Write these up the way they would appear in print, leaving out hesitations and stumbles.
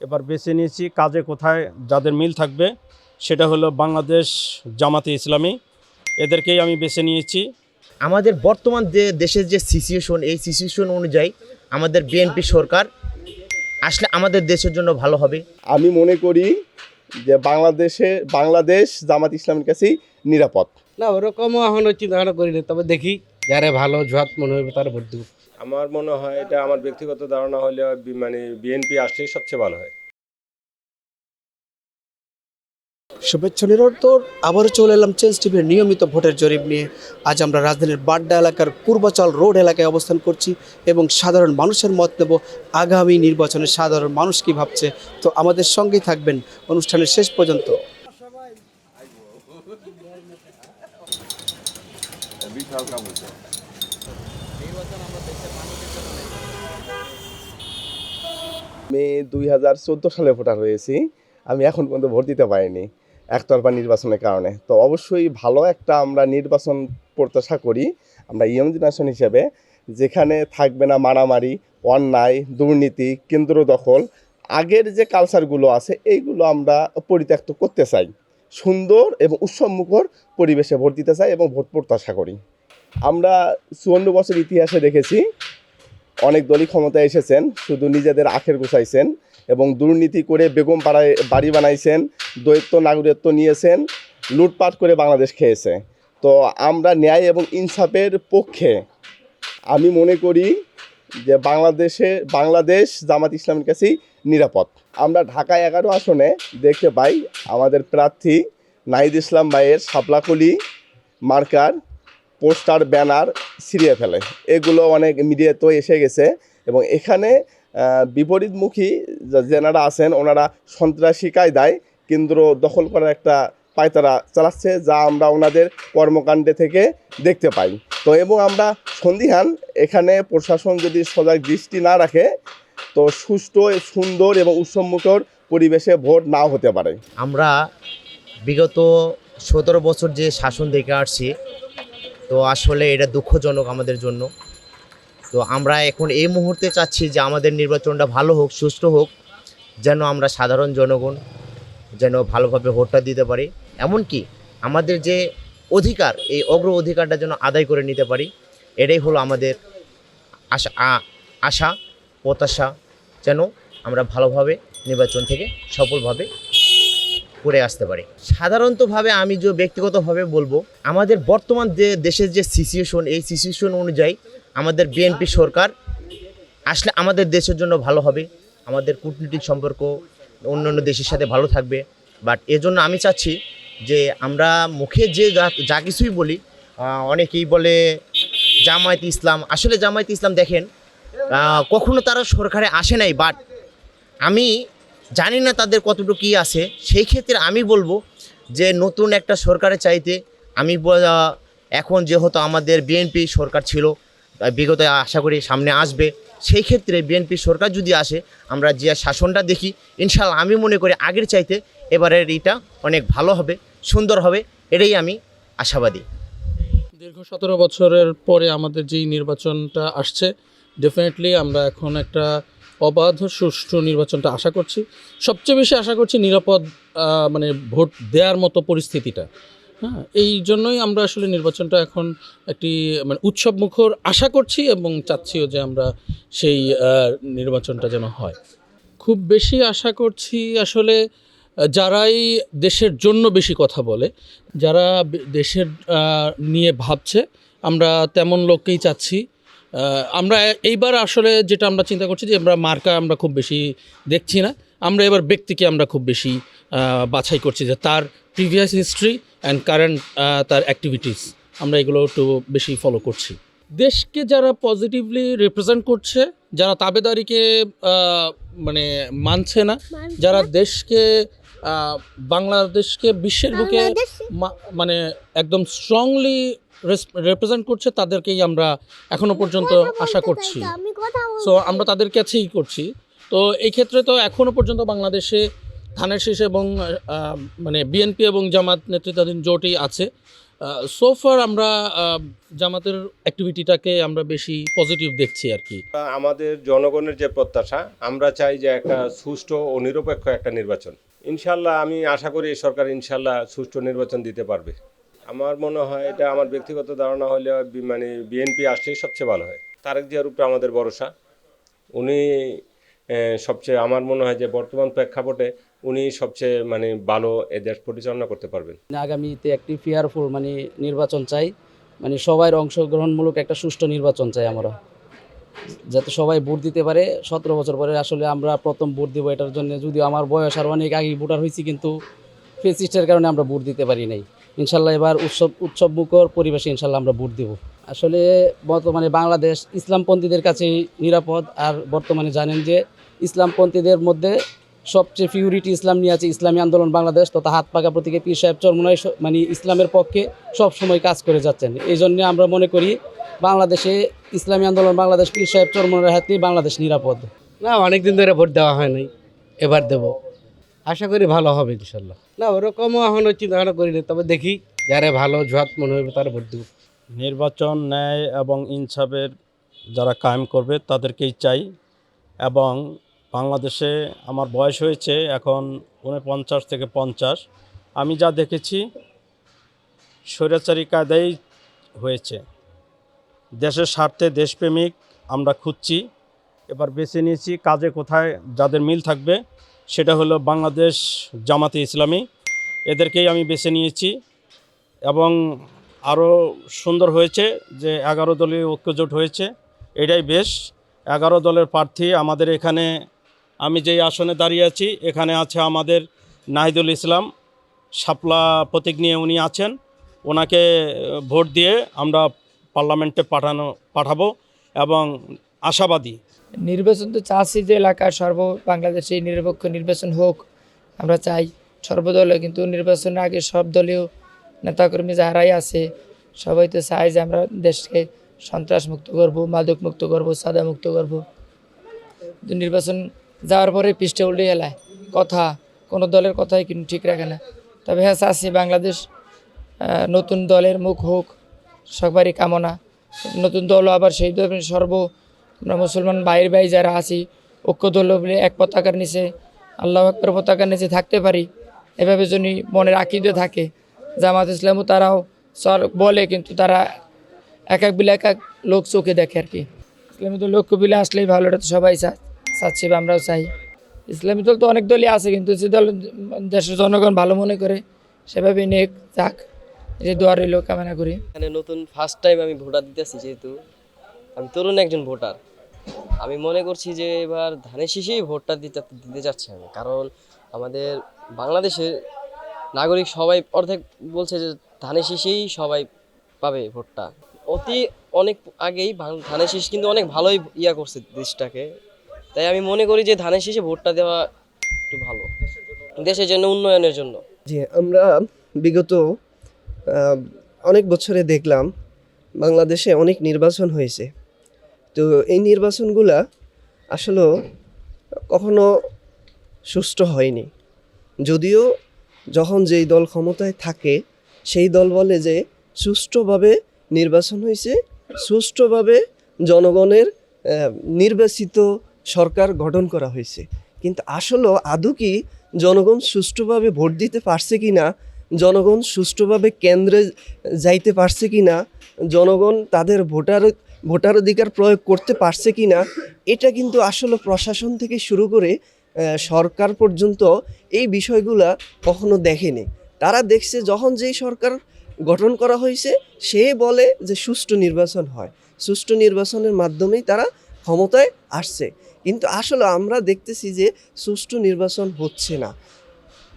এবার বেছে নিয়েছি কাজে কোথায় যাদের মিল থাকবে, সেটা হলো বাংলাদেশ জামাতে ইসলামী, এদেরকেই আমি বেছে নিয়েছি। আমাদের বর্তমান যে দেশের যে সিচুয়েশন, এই সিচুয়েশন অনুযায়ী আমাদের বিএনপি সরকার আসলে আমাদের দেশের জন্য ভালো হবে। আমি মনে করি যে বাংলাদেশ জামাত ইসলামের কাছেই নিরাপদ। না, ওরকমও এখনো চিন্তাভাবনা করিনি, তবে দেখি যারা ভালো জোয়াত মনে হবে তারা ভোট দেব। আমার মনে হয়, এটা আমার ব্যক্তিগত ধারণা হলে মানে বিএনপি আসলেই সবচেয়ে ভালো হয়। শুভেচ্ছা নিরন্তর আবারও চলে এলাম চেঞ্জ টিভির নিয়মিত ভোটের জরিপ নিয়ে। আজ আমরা রাজধানীর বাড্ডা এলাকার পূর্বাচল রোড এলাকায় অবস্থান করছি এবং সাধারণ মানুষের মত নেব আগামী নির্বাচনে সাধারণ মানুষ কী ভাবছে। তো আমাদের সঙ্গেই থাকবেন অনুষ্ঠানের শেষ পর্যন্ত। আমি 2014 সালে ভোটার হয়েছি। আমি এখন পর্যন্ত ভোট দিতে পারিনি একতরফা নির্বাচনের কারণে। তো অবশ্যই ভালো একটা আমরা নির্বাচন প্রত্যাশা করি আমরা ইয়ং জেনারেশন হিসেবে, যেখানে থাকবে না মারামারি, অন্যায়, দুর্নীতি, কেন্দ্র দখল, আগের যে কালচারগুলো আছে এইগুলো আমরা পরিত্যক্ত করতে চাই। সুন্দর এবং উৎসবমুখর পরিবেশে ভোট দিতে চাই এবং ভোট প্রত্যাশা করি। আমরা 54 বছর ইতিহাসে দেখেছি অনেক দলই ক্ষমতায় এসেছেন, শুধু নিজেদের আখের গুছাইছেন এবং দুর্নীতি করে বেগম পাড়ায় বাড়ি বানাইছেন, দ্বৈত নাগরিকত্ব নিয়েছেন, লুটপাট করে বাংলাদেশ খেয়েছে। তো আমরা ন্যায় এবং ইনসাফের পক্ষে। আমি মনে করি যে বাংলাদেশ জামাত ইসলামের কাছেই নিরাপদ। আমরা ঢাকা 11 আসনে দেখতে পাই আমাদের প্রার্থী নাহিদ ইসলাম ভাইয়ের শাপলাকলি মার্কার পোস্টার ব্যানার ছিঁড়িয়ে ফেলে, এগুলো অনেক মিডিয়াতে এসে গেছে এবং এখানে বিপরীতমুখী যেনারা আছেন ওনারা সন্ত্রাসী কায়দায় কেন্দ্র দখল করার একটা পায়তারা চালাচ্ছে, যা আমরা ওনাদের কর্মকাণ্ডে থেকে দেখতে পাই। তো এবং আমরা সন্দিহান এখানে প্রশাসন যদি সজাগ দৃষ্টি না রাখে তো সুষ্ঠু, সুন্দর এবং উৎসবমুখর পরিবেশে ভোট নাও হতে পারে। আমরা বিগত 17 বছর যে শাসন দেখে আসছি, তো আসলে এটা দুঃখজনক আমাদের জন্য। তো আমরা এখন এই মুহূর্তে চাচ্ছি যে আমাদের নির্বাচনটা ভালো হোক, সুষ্ঠু হোক, যেন আমরা সাধারণ জনগণ যেন ভালোভাবে ভোটটা দিতে পারি, এমনকি আমাদের যে অধিকার, এই অগ্র অধিকারটা যেন আদায় করে নিতে পারি। এটাই হলো আমাদের আশা প্রত্যাশা, যেন আমরা ভালোভাবে নির্বাচন থেকে সফলভাবে করে আসতে পারি। সাধারণতভাবে আমি যে ব্যক্তিগতভাবে বলবো, আমাদের বর্তমান যে দেশের যে সিচুয়েশন, এই সিচুয়েশন অনুযায়ী আমাদের বিএনপি সরকার আসলে আমাদের দেশের জন্য ভালো হবে। আমাদের কূটনৈতিক সম্পর্ক অন্যান্য দেশের সাথে ভালো থাকবে। বাট এজন্য আমি চাচ্ছি যে আমরা মুখে যে যা কিছুই বলি, অনেকেই বলে জামায়াতে ইসলাম, আসলে জামায়াতে ইসলাম দেখেন কখনো তারা সরকারে আসে নাই, বাট আমি জানি না তাদের কতটুকু কী আছে। সেই ক্ষেত্রে আমি বলবো যে নতুন একটা সরকারের চাইতে আমি এখন যেহেতু আমাদের বিএনপি সরকার ছিল বিগত, আশা করি সামনে আসবে, সেই ক্ষেত্রে বিএনপি সরকার যদি আসে, আমরা যে শাসনটা দেখি ইনশাল্লাহ আমি মনে করি আগের চাইতে এবারের এটা অনেক ভালো হবে, সুন্দর হবে, এটাই আমি আশাবাদী। দীর্ঘ 17 বছরের পরে আমাদের যেই নির্বাচনটা আসছে, ডেফিনেটলি আমরা এখন একটা অবাধ সুষ্ঠু নির্বাচনটা আশা করছি। সবচেয়ে বেশি আশা করছি নিরাপদ মানে ভোট দেওয়ার মতো পরিস্থিতিটা। হ্যাঁ, এই জন্যই আমরা আসলে নির্বাচনটা এখন একটি মানে উৎসবমুখর আশা করছি এবং চাচ্ছিও যে আমরা সেই নির্বাচনটা যেন হয়। খুব বেশি আশা করছি আসলে যারাই দেশের জন্য বেশি কথা বলে, যারা দেশের নিয়ে ভাবছে, আমরা তেমন লোককেই চাচ্ছি। আমরা এইবার আসলে যেটা আমরা চিন্তা করছি যে আমরা মার্কা আমরা খুব বেশি দেখছি না, আমরা এবার ব্যক্তিকে আমরা খুব বেশি বাছাই করছি, যে তার প্রিভিয়াস হিস্ট্রি অ্যান্ড কারেন্ট তার অ্যাক্টিভিটিস আমরা এগুলো একটু বেশি ফলো করছি। দেশকে যারা পজিটিভলি রিপ্রেজেন্ট করছে, যারা তাবেদারিকে মানে মানছে না, যারা দেশকে বাংলাদেশকে বিশ্বের বুকে মানে একদম স্ট্রংলি রিপ্রেজেন্ট করছে, তাদেরকেই আমরা এখনো পর্যন্ত আশা করছি। সো আমরা তাদের কাছেই করছি। তো এই ক্ষেত্রে তো এখনো পর্যন্ত বাংলাদেশে ধানের শীষ এবং মানে বিএনপি এবং জামাত নেতৃত্বাধীন জোটই আছে। সোফার আমরা জামাতের অ্যাক্টিভিটিটাকে আমরা বেশি পজিটিভ দেখছি আর কি। আমাদের জনগণের যে প্রত্যাশা, আমরা চাই যে একটা সুষ্ঠু ও নিরপেক্ষ একটা নির্বাচন। ইনশাল্লাহ আমি আশা করি এই সরকার ইনশাল্লাহ সুষ্ঠু নির্বাচন দিতে পারবে। আমার মনে হয়, এটা আমার ব্যক্তিগত ধারণা হলে মানে বিএনপি আসলেই সবচেয়ে ভালো হয়। তারেক জিয়ার উপরে আমাদের ভরসা। উনি সবচেয়ে, আমার মনে হয় যে বর্তমান প্রেক্ষাপটে উনি সবচেয়ে মানে ভালো এ দেশ পরিচালনা করতে পারবেন। আগামীতে একটি ফেয়ারফুল নির্বাচন চাই, সবার অংশগ্রহণমূলক একটা সুষ্ঠু নির্বাচন চাই আমরা, যাতে সবাই ভোট দিতে পারে। 17 বছর পরে আসলে আমরা প্রথম ভোট দিব, এটার জন্য যদিও আমার বয়স আর অনেক আগেই ভোটার হয়েছি, কিন্তু ফেসিস্টের কারণে আমরা ভোট দিতে পারি নাই। ইনশাল্লাহ এবার উৎসব মুখর পরিবেশে ইনশাল্লাহ আমরা ভোট দিব। আসলে বর্তমানে বাংলাদেশ ইসলামপন্থীদের কাছে নিরাপদ। আর বর্তমানে জানেন যে ইসলামপন্থীদের মধ্যে সবচেয়ে পিউরিটি ইসলাম নিয়ে আছে ইসলামী আন্দোলন বাংলাদেশ তথা হাত পাকা প্রতীকে পীর সাহেব চরমোনাই ইসলামের পক্ষে সব সময় কাজ করে যাচ্ছেন। এই জন্য আমরা মনে করি বাংলাদেশে ইসলামী আন্দোলন বাংলাদেশ পীর সাহেব চরমোনাইয়ের হাতে বাংলাদেশ নিরাপদ। না, অনেকদিন ধরে ভোট দেওয়া হয় নাই, এবার দেব। আশা করি ভালো হবে ইনশাল্লাহ। না, ওরকমও এখনও চিন্তাভাবনা করিনি, তবে দেখি যারা ভালো জোয়াত মনে হবে তারা ভোট দেব। নির্বাচন ন্যায় এবং ইনসাফের যারা কায়েম করবে তাদেরকেই চাই। এবং বাংলাদেশে আমার বয়স হয়েছে এখন 49 থেকে 50। আমি যা দেখেছি স্বৈরাচারী কায়দাই হয়েছে। দেশের স্বার্থে দেশপ্রেমিক আমরা খুঁজছি। এবার বেছে নিয়েছি কাজে কোথায় যাদের মিল থাকবে, সেটা হলো বাংলাদেশ জামাতে ইসলামী। এদেরকেই আমি বেছে নিয়েছি। এবং আরও সুন্দর হয়েছে যে 11 দলীয় ঐক্যজোট হয়েছে, এটাই বেশ। 11 দলের প্রার্থী আমাদের এখানে, আমি যেই আসনে দাঁড়িয়ে আছি এখানে আছে আমাদের নাহিদুল ইসলাম, শাপলা প্রতীক নিয়ে উনি আছেন। ওনাকে ভোট দিয়ে আমরা পার্লামেন্টে পাঠাবো এবং আশাবাদী। নির্বাচন তো চাচ্ছি যে এলাকার বাংলাদেশে নিরপেক্ষ নির্বাচন হোক, আমরা চাই সর্বদলীয়। কিন্তু নির্বাচনের আগে সব দলীয় নেতাকর্মী যারাই আছে সবাই তো চাই যে আমরা দেশকে সন্ত্রাস মুক্ত করব, মাদক মুক্ত করব, সাদা মুক্ত করব। কিন্তু নির্বাচন যাওয়ার পরে পৃষ্ঠে উল্টে এলায় কথা, কোনো দলের কথাই কিন্তু ঠিক রাখে না। তবে হ্যাঁ, চাচ্ছি বাংলাদেশ নতুন দলের মুখ হোক, সবারই কামনা। নতুন দল আবার সেই দল আমরা মুসলমান ভাইয়ের ভাই যারা আছি ঐক্য দল বলে এক পতাকার নিচে, আল্লাহু আকবার পতাকার নিচে থাকতে পারি, এভাবে যদি মনের আকীদা থাকে। জামাত ইসলামও তারাও বলে, কিন্তু তারা এক এক লোক চোখে দেখে আর কি। ইসলামী দল লক্ষ্য বিলে আসলেই ভালো, এটা তো সবাই চাচ্ছে বা আমরাও চাই। ইসলামী দল তো অনেক দলই আছে, কিন্তু যে দল দেশের জনগণ ভালো মনে করে সেভাবে নেক যাক, যে দোয়ার রইল কামনা করি। এখানে নতুন ফার্স্ট টাইম আমি ভোটার দিতেছি, যেহেতু আমি তরুণ একজন ভোটার, আমি মনে করছি যে এবার ধানের শীষেই ভোটটা দিতে যাচ্ছি আমি। কারণ আমাদের বাংলাদেশের নাগরিক সবাই অর্ধেক বলছে যে ধানের শীষেই সবাই পাবে ভোটটা। অনেক আগেই ধানের শীষ কিন্তু অনেক ভালোই করছে দেশটাকে, তাই আমি মনে করি যে ধানের শীষে ভোটটা দেওয়া একটু ভালো দেশের জন্য, উন্নয়নের জন্য। যে আমরা বিগত অনেক বছরে দেখলাম বাংলাদেশে অনেক নির্বাচন হয়েছে। তো এই নির্বাচনগুলা আসলে কখনো সুষ্ঠু হয়নি। যদিও যখন যেই দল ক্ষমতায় থাকে সেই দল বলে যে সুষ্ঠুভাবে নির্বাচন হয়েছে, সুষ্ঠুভাবে জনগণের নির্বাচিত সরকার গঠন করা হয়েছে। কিন্তু আসলে আদৌ কি জনগণ সুষ্ঠুভাবে ভোট দিতে পারছে কি না, জনগণ সুষ্ঠুভাবে কেন্দ্রে যাইতে পারছে কি না, জনগণ তাদের ভোটাধিকার প্রয়োগ করতে পারছে কি না, এটা কিন্তু আসলে প্রশাসন থেকে শুরু করে সরকার পর্যন্ত এই বিষয়গুলা কখনো দেখেনি। তারা দেখছে যখন যেই সরকার গঠন করা হয়েছে সে বলে যে সুষ্ঠু নির্বাচন হয়, সুষ্ঠু নির্বাচনের মাধ্যমেই তারা ক্ষমতায় আসছে। কিন্তু আসলে আমরা দেখতেছি যে সুষ্ঠু নির্বাচন হচ্ছে না।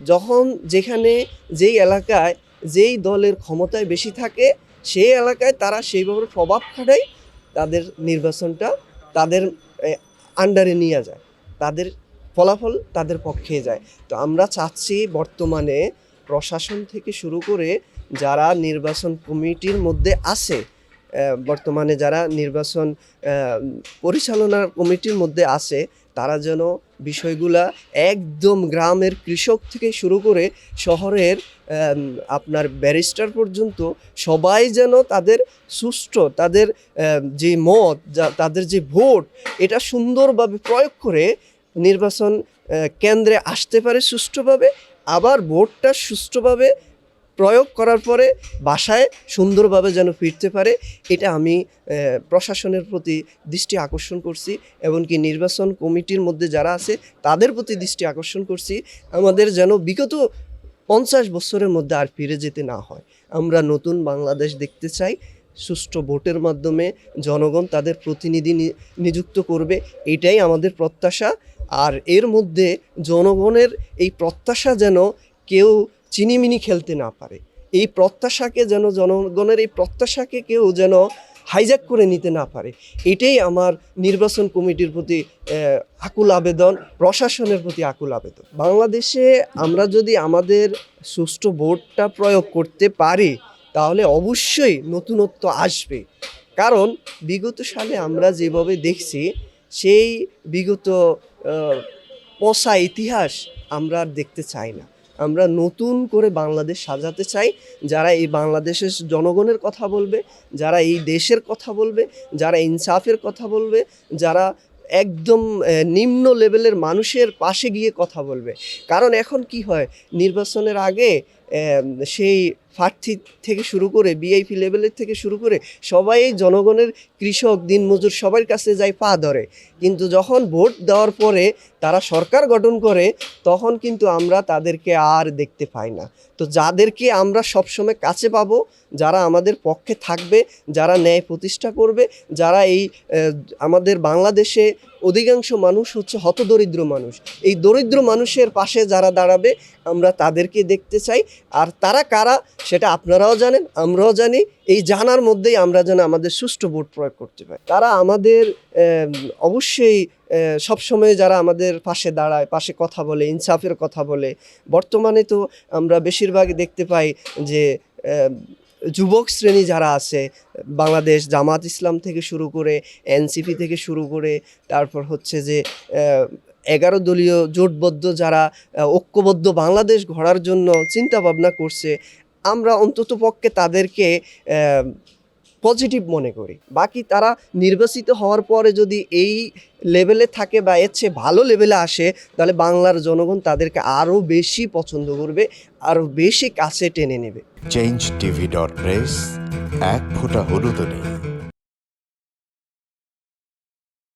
যখন যেখানে যেই এলাকায় যেই দলের ক্ষমতায় বেশি থাকে সেই এলাকায় তারা সেইভাবে প্রভাব খাটায়, তাদের নির্বাচনটা তাদের আন্ডারে নিয়ে যায়, তাদের ফলাফল তাদের পক্ষে যায়। তো আমরা চাচ্ছি বর্তমানে প্রশাসন থেকে শুরু করে যারা নির্বাচন কমিটির মধ্যে আছে, বর্তমানে যারা নির্বাচন পরিচালনার কমিটির মধ্যে আছে, তারা যেন বিষয়গুলা একদম গ্রামের কৃষক থেকে শুরু করে শহরের আপনার ব্যারিস্টার পর্যন্ত সবাই যেন তাদের সুষ্ঠু তাদের যে মত তাদের যে ভোট এটা সুন্দরভাবে প্রয়োগ করে নির্বাচন কেন্দ্রে আসতে পারে সুষ্ঠুভাবে, আবার ভোটটা সুষ্ঠুভাবে প্রয়োগ করার পরে বাসায় সুন্দরভাবে যেন ফিরতে পারে। এটা আমি প্রশাসনের প্রতি দৃষ্টি আকর্ষণ করছি, এমনকি নির্বাচন কমিটির মধ্যে যারা আছে তাদের প্রতি দৃষ্টি আকর্ষণ করছি, আমাদের যেন বিগত 50 বছরের মধ্যে আর ফিরে যেতে না হয়। আমরা নতুন বাংলাদেশ দেখতে চাই। সুষ্ঠু ভোটের মাধ্যমে জনগণ তাদের প্রতিনিধি নিযুক্ত করবে, এটাই আমাদের প্রত্যাশা। আর এর মধ্যে জনগণের এই প্রত্যাশা যেন কেউ চিনিমিনি খেলতে না পারে, এই প্রত্যাশাকে যেন জনগণের এই প্রত্যাশাকে কেউ যেন হাইজ্যাক করে নিতে না পারে, এটাই আমার নির্বাচন কমিটির প্রতি আকুল আবেদন, প্রশাসনের প্রতি আকুল আবেদন। বাংলাদেশে আমরা যদি আমাদের সুষ্ঠু ভোটটা প্রয়োগ করতে পারি তাহলে অবশ্যই নতুনত্ব আসবে। কারণ বিগত সালে আমরা যেভাবে দেখছি সেই বিগত পচা ইতিহাস আমরা আর দেখতে চাই না। আমরা নতুন করে বাংলাদেশ সাজাতে চাই। যারা এই বাংলাদেশের জনগণের কথা বলবে, যারা এই দেশের কথা বলবে, যারা ইনসাফের কথা বলবে, যারা একদম নিম্ন লেভেলের মানুষের পাশে গিয়ে কথা বলবে। কারণ এখন কি হয়, নির্বাচনের আগে সেই প্রার্থী থেকে শুরু করে ভিআইপি লেভেলের থেকে শুরু করে সবাই জনগণের কৃষক দিনমজুর সবার কাছে যায় পা ধরে, কিন্তু যখন ভোট দেওয়ার পরে তারা সরকার গঠন করে তখন কিন্তু আমরা তাদেরকে আর দেখতে পাই না। তো যাদেরকে আমরা সবসময় কাছে পাবো, যারা আমাদের পক্ষে থাকবে, যারা ন্যায় প্রতিষ্ঠা করবে, যারা এই আমাদের বাংলাদেশে অধিকাংশ মানুষ হচ্ছে হতদরিদ্র মানুষ, এই দরিদ্র মানুষের পাশে যারা দাঁড়াবে আমরা তাদেরকে দেখতে চাই। আর তারা কারা সেটা আপনারাও জানেন, আমরাও জানি। এই জানার মধ্যেই আমরা যেন আমাদের সুষ্ঠু ভোট প্রয়োগ করতে পারি। তারা আমাদের অবশ্যই সবসময় যারা আমাদের পাশে দাঁড়ায়, পাশে কথা বলে, ইনসাফের কথা বলে। বর্তমানে তো আমরা বেশিরভাগ দেখতে পাই যে যুবক শ্রেণী যারা আছে, বাংলাদেশ জামাত ইসলাম থেকে শুরু করে এনসিপি থেকে শুরু করে তারপর হচ্ছে যে 11 দলীয় জোটবদ্ধ যারা ঐক্যবদ্ধ বাংলাদেশ গড়ার জন্য চিন্তা ভাবনা করছে, আমরা অন্ততপক্ষে তাদেরকে পজিটিভ মনে করি। বাকি তারা নির্বাচিত হওয়ার পরে যদি এই লেভেলে থাকে বা এর চেয়ে ভালো লেভেলে আসে তাহলে বাংলার জনগণ তাদেরকে আরও বেশি পছন্দ করবে, আরও বেশি কাছে টেনে নেবে। changeTV.press, এক ফোঁটা হলুদ নেই।